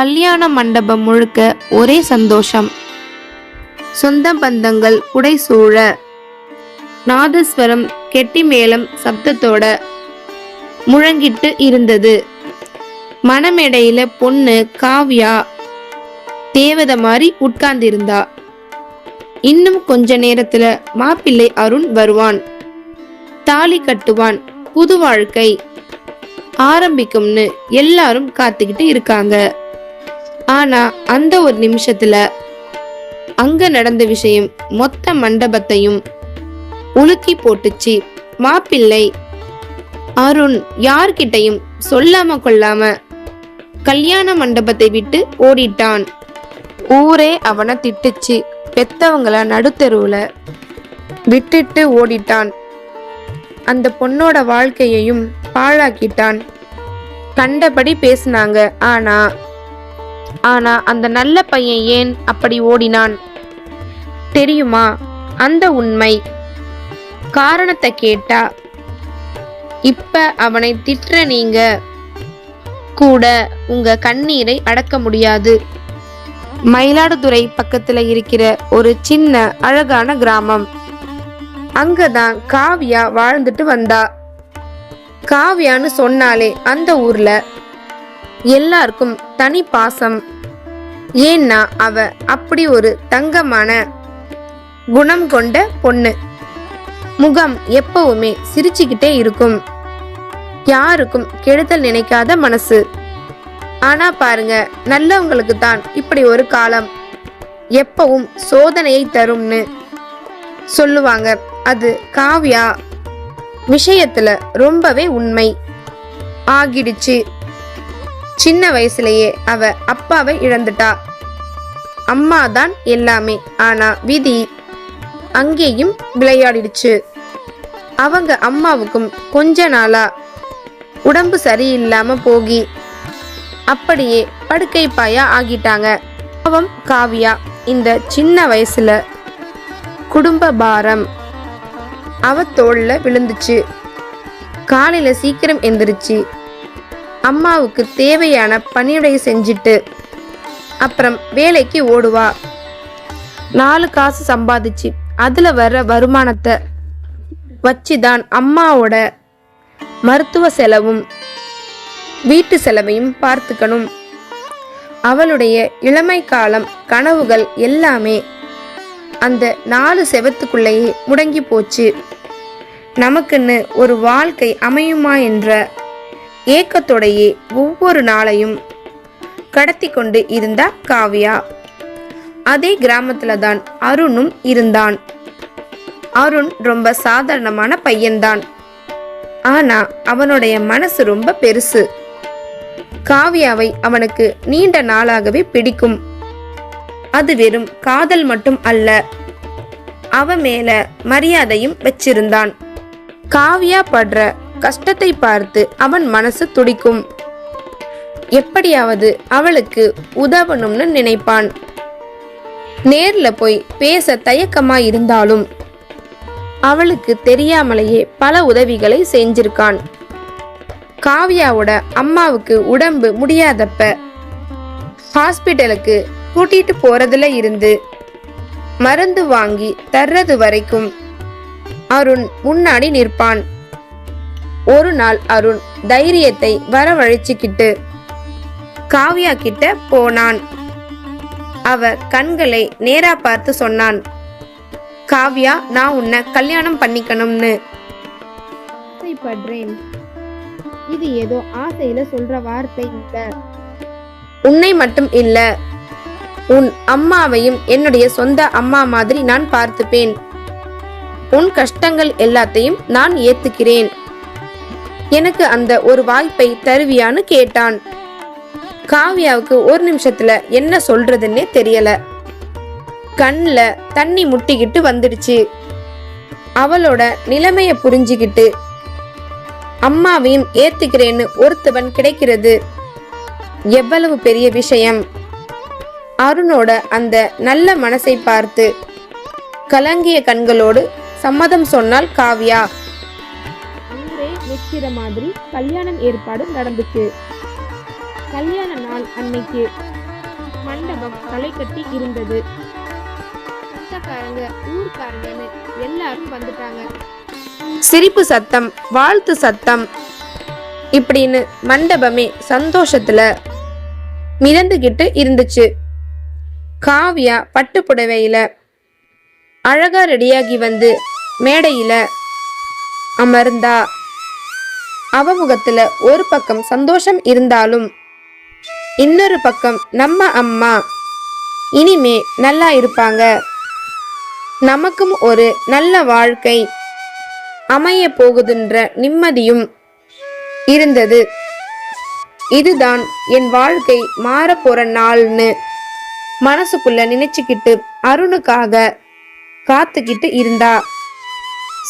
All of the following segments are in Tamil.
கல்யாண மண்டபம் முழுக்க ஒரே சந்தோஷம். சொந்த பந்தங்கள் புடைசூழ, நாதஸ்வரம் கெட்டி மேளம் சப்தத்தோட முழங்கிட்டு இருந்தது. மணமேடையில பொண்ணு காவ்யா தேவதை மாதிரி உட்கார்ந்திருந்தா. இன்னும் கொஞ்ச நேரத்துல மாப்பிள்ளை அருண் வருவான், தாலி கட்டுவான், புது வாழ்க்கை ஆரம்பிக்கும்னு எல்லாரும் காத்துக்கிட்டு இருக்காங்க. ஆனா அந்த ஒரு நிமிஷத்துல அங்க நடந்த விஷயம் மொத்த மண்டபத்தையும் உலுக்கி போட்டுச்சு. மாப்பிள்ளை அருண் யார்கிட்டையும் சொல்லாம கொள்ளாம கல்யாண மண்டபத்தை விட்டு ஓடிட்டான். ஊரே அவனை திட்டுச்சு. பெத்தவங்கள நடுத்தெருவுல விட்டுட்டு ஓடிட்டான். அந்த பொண்ணோட வாழ்க்கையையும் பாழாக்கிட்டான். கண்டபடி பேசினாங்க. ஆனா அந்த நல்ல பையன் ஏன் அப்படி ஓடினான் தெரியுமா? அந்த உண்மை காரணத்தை கேட்டா இப்ப அவனை திட்டுற நீங்க கூட உங்க கண்ணீரை அடக்க முடியாது. மயிலாடுதுறை பக்கத்துல இருக்கிற ஒரு சின்ன அழகான கிராமம். அங்கதான் காவ்யா வாழ்ந்துட்டு வந்தா. காவ்யான்னு சொன்னாலே அந்த ஊர்ல எல்லாருக்கும் தனி பாசம். ஏன்னா அவ அப்படி ஒரு தங்கமான குணம் கொண்ட பொண்ணு. முகம் எப்பவுமே சிரிச்சுக்கிட்டே இருக்கும். யாருக்கும் கெடுதல் நினைக்காத மனசு. ஆனா பாருங்க, நல்லவங்களுக்கு தான் இப்படி ஒரு காலம் எப்பவும் சோதனையை தரும்னு சொல்லுவாங்க. அது காவ்யா விஷயத்துல ரொம்பவே உண்மை ஆகிடுச்சு. சின்ன வயசுலயே அவ அப்பாவை இழந்துட்டா. அம்மாதான் எல்லாமே. ஆனா விதி அங்கேயும் விளையாடிடுச்சு. அவங்க அம்மாவுக்கும் கொஞ்ச நாளா உடம்பு சரியில்லாம போகி அப்படியே படுக்கை பாயா ஆகிட்டாங்க. பாவம் காவ்யா இந்த சின்ன வயசுல குடும்ப பாரம் அவ தோள்ல விழுந்துச்சு. காலையில சீக்கிரம் எந்திரிச்சு அம்மாவுக்கு தேவையான பணியுடைய செஞ்சிட்டு அப்புறம் வேலைக்கு ஓடுவா. 4 காசு சம்பாதிச்சு அதுல வர்ற வருமானத்தை வச்சுதான் அம்மாவோட மருத்துவ செலவும் வீட்டு செலவையும் பார்த்துக்கணும். அவளுடைய இளமை காலம் கனவுகள் எல்லாமே அந்த 4 செவத்துக்குள்ளேயே முடங்கி போச்சு. நமக்குன்னு ஒரு வாழ்க்கை அமையுமா என்ற ஏக்கத்தோடையே ஒவ்வொரு நாளையும் கடத்தி கொண்டு இருந்தா காவ்யா. அதே கிராமத்துல தான் அருணும் இருந்தான். அருண் ரொம்ப சாதாரணமான பையன்தான். ஆனா அவனுடைய மனசு ரொம்ப பெருசு. காவ்யாவை அவனுக்கு நீண்ட நாளாகவே பிடிக்கும். அது வெறும் காதல் மட்டும் அல்ல, அவ மேல மரியாதையும் வச்சிருந்தான். காவ்யா படுற கஷ்டத்தை பார்த்து அவன் மனசு துடிக்கும். எப்படியாவது அவளுக்கு உதவணும்னு நினைப்பான். நேர்ல போய் பேச தயக்கமா இருந்தாலும் அவளுக்கு தெரியாமலேயே பல உதவிகளை செஞ்சிருக்கான். காவ்யாவோட அம்மாவுக்கு உடம்பு முடியாதப்ப ஹாஸ்பிட்டலுக்கு கூட்டிட்டு போறதுல இருந்து மருந்து வாங்கி தர்றது வரைக்கும் அருண் முன்னாடி நிற்பான். ஒரு நாள் அருண் தைரியத்தை வரவழைச்சுக்கிட்டு காவ்யா கிட்ட போனான். அவ கண்களை நேரா பார்த்து சொன்னான், காவ்யா, நான் உன்னை கல்யாணம் பண்ணிக்கணும்னு ஆசைப்படுறேன். இது ஏதோ ஆசையில சொல்ற வார்த்தை இல்ல. உன்னை மட்டும் இல்ல, உன் அம்மாவையும் என்னுடைய சொந்த அம்மா மாதிரி நான் பார்த்துப்பேன். உன் கஷ்டங்கள் எல்லாத்தையும் நான் ஏத்துக்கிறேன். எனக்கு அந்த ஒரு வாய்ப்பை தருவியான்னு கேட்டான். காவ்யாவுக்கு ஒரு நிமிஷத்துல என்ன சொல்றதுன்னே தெரியல. கண்ல தண்ணி முட்டிக்கிட்டு வந்துடுச்சு. அவளோட நிலைமைய புரிஞ்சுக்கிட்டு அம்மாவையும் ஏத்துக்கிறேன்னு ஒருத்தவன் கிடைக்கிறது எவ்வளவு பெரிய விஷயம். அருணோட அந்த நல்ல மனசை பார்த்து கலங்கிய கண்களோடு சம்மதம் சொன்னால் காவ்யா. ஊரே நிற்கிற மாதிரி கல்யாணம் ஏற்பாடு நடந்துச்சு. கல்யாண நாள் அன்னைக்கு மண்டபம் களை கட்டி இருந்தது. சொந்தக்காரங்க, ஊர்க்காரங்கன்னு எல்லாரும் வந்துட்டாங்க. சிரிப்பு சத்தம், வாழ்த்து சத்தம், இப்படின்னு மண்டபமே சந்தோஷத்துல மிதந்துகிட்டு இருந்துச்சு. காவியா பட்டு புடவையில அழகா ரெடியாகி வந்து மேடையில அமர்ந்தா. அவ முகத்துல ஒரு பக்கம் சந்தோஷம் இருந்தாலும் இன்னொரு பக்கம் நம்ம அம்மா இனிமே நல்லா இருப்பாங்க, நமக்கும் ஒரு நல்ல வாழ்க்கை அமைய போகுதுன்ற நிம்மதியும் இருந்தது. இதுதான் என் வாழ்க்கை மாறப்போற நாள்னு மனசுக்குள்ள நினைச்சுக்கிட்டு அருணுக்காக காத்துக்கிட்டு இருந்தா.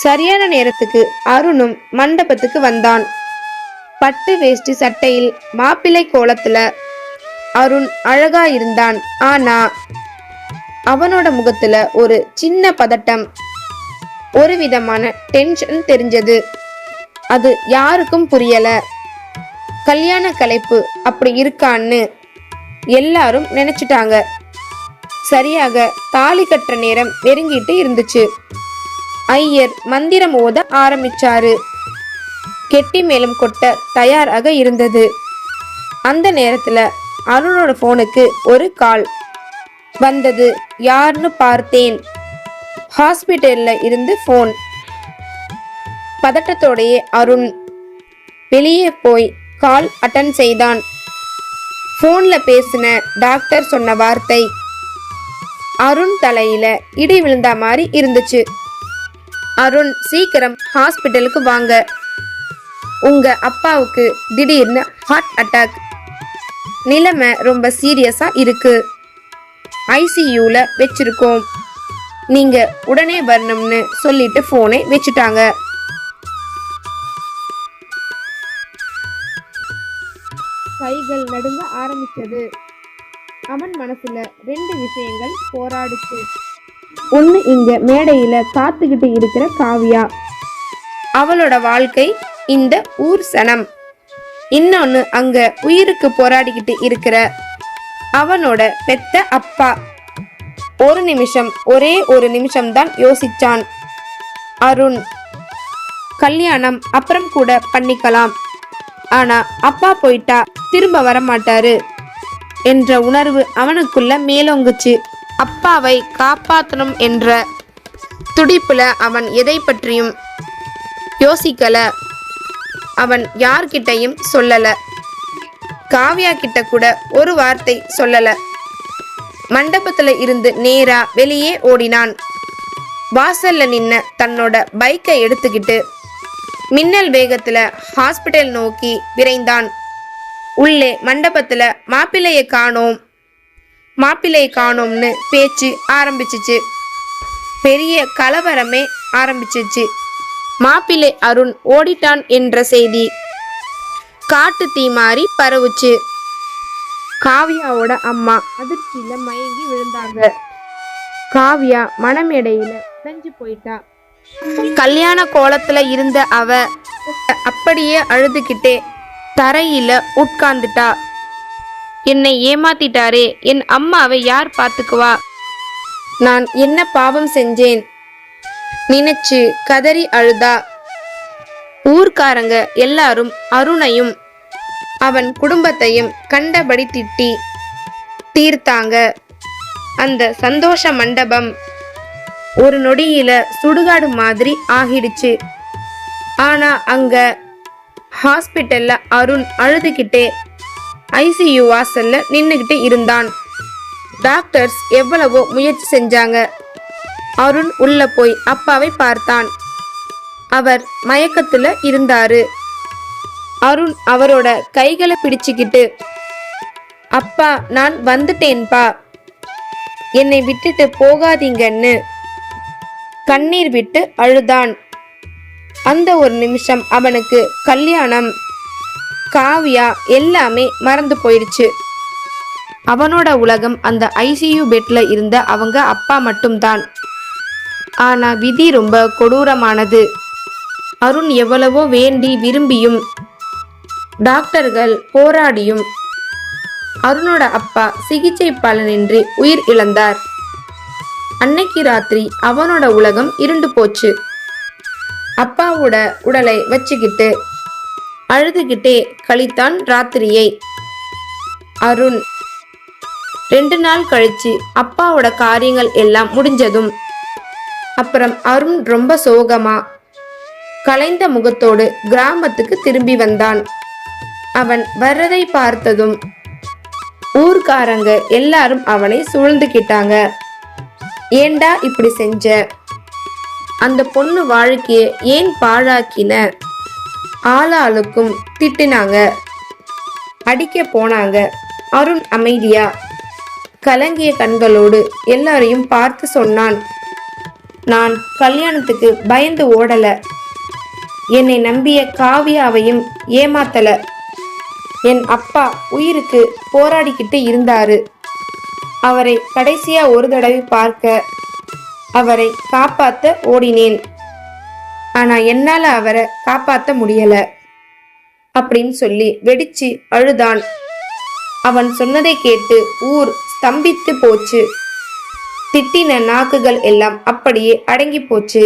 சரியான நேரத்துக்கு அருணும் மண்டபத்துக்கு வந்தான். பட்டு வேஷ்டி சட்டையில் மாப்பிள்ளை கோலத்துல அருண் அழகா இருந்தான். ஆனா அவனோட முகத்துல ஒரு சின்ன பதட்டம், ஒரு விதமான டென்ஷன் தெரிஞ்சது. அது யாருக்கும் புரியல. கல்யாண கலைப்பு அப்படி இருக்கான்னு எல்லாரும் நினைச்சிட்டாங்க. சரியாக தாலி கட்டுற நேரம் நெருங்கிட்டு இருந்துச்சு. ஐயர் மந்திரம் ஓத ஆரம்பிச்சாரு. கெட்டி மேளம் கொட்ட தயாராக இருந்தது. அந்த நேரத்துல அருணோட போனுக்கு ஒரு கால் வந்தது. யாருன்னு பார்த்தேன். ஹாஸ்பிட்டல்ல இருந்து போன். பதட்டத்தோடையே அருண் வெளியே போய் கால் அட்டன் செய்தான். போன்ல பேசின டாக்டர் சொன்ன வார்த்தை அருண் தலையில இடி விழுந்த மாதிரி இருந்துச்சு. அருண், சீக்கிரம் ஹாஸ்பிட்டலுக்கு வாங்க, உங்க அப்பாவுக்கு திடீர்னு ஹார்ட் அட்டாக், நிலைமை ரொம்ப சீரியஸா இருக்கு, ஐசியூல வச்சிருக்கோம், நீங்க உடனே வரணும்னு சொல்லிட்டு போனை வச்சுட்டாங்க. கைகள் நடுங்க ஆரம்பிச்சது. அவன் மனசுல ரெண்டு விஷயங்கள் போராடுச்சு. ஒண்ணு, இங்க மேடையில காத்துக்கிட்டு இருக்கிற காவியா, அவளோட வாழ்க்கை இந்த ஊர் சனம். இன்னொன்னு, அங்க உயிருக்கு போராடிக்கிட்டு இருக்கிற அவனோட பெத்த அப்பா. ஒரு நிமிஷம், ஒரே ஒரு நிமிஷம்தான் யோசிச்சான் அருண். கல்யாணம் அப்புறம் கூட பண்ணிக்கலாம், ஆனா அப்பா போயிட்டா திரும்ப வரமாட்டாரு என்ற உணர்வு அவனுக்குள்ள மேலோங்குச்சு. அப்பாவை காப்பாற்றணும் என்ற துடிப்புல அவன் எதை பற்றியும் யோசிக்கல. அவன் யார்கிட்டையும் சொல்லல. காவியா கிட்ட கூட ஒரு வார்த்தை சொல்லல. மண்டபத்துல இருந்து நேரா வெளியே ஓடினான். வாசல்ல நின்ன தன்னோட பைக்கை எடுத்துக்கிட்டு மின்னல் வேகத்துல ஹாஸ்பிட்டல் நோக்கி விரைந்தான். உள்ளே மண்டபத்துல மாப்பிள்ளையை காணோம்னு பேச்சு ஆரம்பிச்சிச்சு. பெரிய கலவரமே ஆரம்பிச்சிச்சு. மாப்பிள்ளை அருண் ஓடிட்டான் என்ற செய்தி காட்டு தீ மாறி பரவுச்சு. காவியாவோட அம்மா அதிர்ச்சியில மயங்கி விழுந்தாங்க. காவியா மணமேடையில உடைஞ்சு போயிட்டா. கல்யாண கோலத்துல இருந்த அவ அப்படியே அழுதுகிட்டே தரையில உட்கார்ந்துட்டா. என்னை ஏமாத்திட்டாரே, என் அம்மாவை யார் பார்த்துக்குவா, நான் என்ன பாவம் செஞ்சேன் நினைச்சு கதறி அழுதா. ஊர்க்காரங்க எல்லாரும் அருணையும் அவன் குடும்பத்தையும் கண்டபடி திட்டி தீர்த்தாங்க. அந்த சந்தோஷ மண்டபம் ஒரு நொடியில சுடுகாடு மாதிரி ஆகிடுச்சு. ஆனா அங்க ஹாஸ்பிட்டல்ல அருண் அழுதுகிட்டே ஐசியூ வாசல்ல நின்னுகிட்டு இருந்தான். டாக்டர்ஸ் எவ்வளவோ முயற்சி செஞ்சாங்க. அருண் உள்ள போய் அப்பாவை பார்த்தான். அவர் மயக்கத்துல இருந்தாரு. அருண் அவரோட கைகளை பிடிச்சுக்கிட்டு, அப்பா நான் வந்துட்டேன்பா, என்னை விட்டுட்டு போகாதீங்கன்னு கண்ணீர் விட்டு அழுதான். அந்த ஒரு நிமிஷம் அவனுக்கு கல்யாணம், காவியா எல்லாமே மறந்து போயிடுச்சு. அவனோட உலகம் அந்த ஐசியூ பெட்ல இருந்த அவங்க அப்பா மட்டும்தான். ஆனா விதி ரொம்ப கொடூரமானது. அருண் எவ்வளவோ வேண்டி விரும்பியும் டாக்டர்கள் போராடியும் அருணோட அப்பா சிகிச்சை பலனின்றி உயிர் இழந்தார். அன்னைக்கு ராத்திரி அவனோட உலகம் இருண்டு போச்சு. அப்பாவோட உடலை வச்சுக்கிட்டு அழுதுகிட்டே கழித்தான் ராத்திரியை அருண். 2 நாள் கழிச்சு அப்பாவோட காரியங்கள் எல்லாம் முடிஞ்சதும் அப்புறம் அருண் ரொம்ப சோகமா கலைந்த முகத்தோடு கிராமத்துக்கு திரும்பி வந்தான். அவன் வர்றதை பார்த்ததும் ஊர்க்காரங்க எல்லாரும் அவனை சூழ்ந்துக்கிட்டாங்க. ஏண்டா இப்படி செஞ்ச? அந்த பொண்ணு வாழ்க்கைய ஏன் பாழாக்கின? ஆளாளுக்கும் திட்டினாங்க, அடிக்க போனாங்க. அருண் அமைதியா கலங்கிய கண்களோடு எல்லாரையும் பார்த்து சொன்னான், நான் கல்யாணத்துக்கு பயந்து ஓடல. என்னை நம்பிய காவியாவையும் ஏமாத்தல. என் அப்பா உயிருக்கு போராடிக்கிட்டு இருந்தாரு. அவரை கடைசியா ஒரு தடவை பார்க்க, அவரை காப்பாத்த ஓடினேன். ஆனா என்னால அவரை காப்பாத்த முடியல அப்படின்னு சொல்லி வெடிச்சு அழுதான். அவன் சொன்னதை கேட்டு ஊர் ஸ்தம்பித்து போச்சு. திட்டின நாக்குகள் எல்லாம் அப்படியே அடங்கி போச்சு.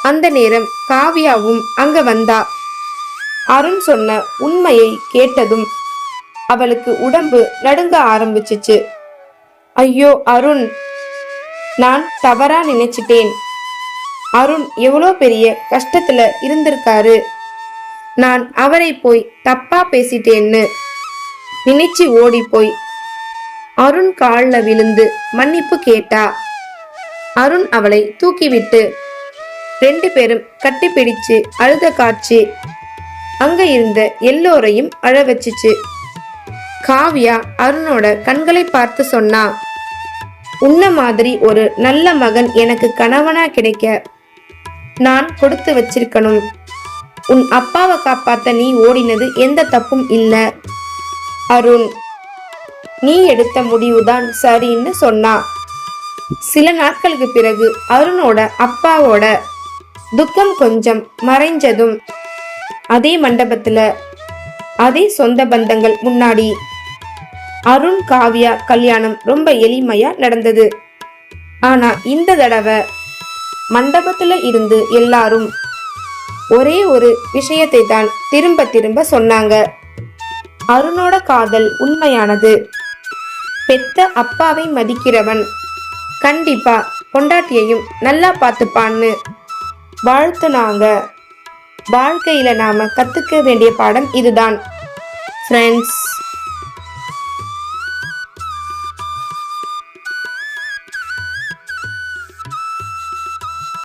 அந்த நேரம் காவியாவும் அங்க வந்தா. அருண் சொன்ன உண்மையை கேட்டதும் அவளுக்கு உடம்பு நடுங்க ஆரம்பிச்சிச்சு. ஐயோ அருண், நான் தவறா நினைச்சிட்டேன். அருண் எவ்வளோ பெரிய கஷ்டத்துல இருந்திருக்காரு. நான் அவரை போய் தப்பா பேசிட்டேன்னு நினைச்சு ஓடி போய் அருண் கால்ல விழுந்து மன்னிப்பு கேட்டா. அருண் அவளை தூக்கிவிட்டு 2 பேரும் கட்டிப்பிடிச்சு அழுத காட்சி அங்க இருந்த எல்லோரையும் அழ வச்சிச்சு. காவியா அருணோட கண்களை பார்த்து சொன்னா, உன்ன மாதிரி ஒரு நல்ல மகன் எனக்கு கணவனா கிடைக்க நான் கொடுத்து வச்சிருக்கணும். உன் அப்பாவை காப்பாத்த நீ ஓடினது எந்த தப்பும் இல்ல அருண். நீ எடுத்த முடிவுதான் சரின்னு சொன்னா. சில நாட்களுக்கு பிறகு அருணோட அப்பாவோட துக்கம் கொஞ்சம் மறைஞ்சதும் அதே மண்டபத்துல அதே சொந்த பந்தங்கள் முன்னாடி அருண் காவியா கல்யாணம் ரொம்ப எளிமையா நடந்தது. ஆனா இந்த தடவை மண்டபத்துல இருந்து எல்லாரும் ஒரே ஒரு விஷயத்தை தான் திரும்ப திரும்ப சொன்னாங்க. அருணோட காதல் உண்மையானது. பெத்த அப்பாவை மதிக்கிறவன் கண்டிப்பா பொண்டாட்டியையும் நல்லா பார்த்துப்பான்னு வாழ்த்துனாங்க. வாழ்க்கையில நாம கத்துக்க வேண்டிய பாடம் இதுதான் ஃப்ரெண்ட்ஸ்.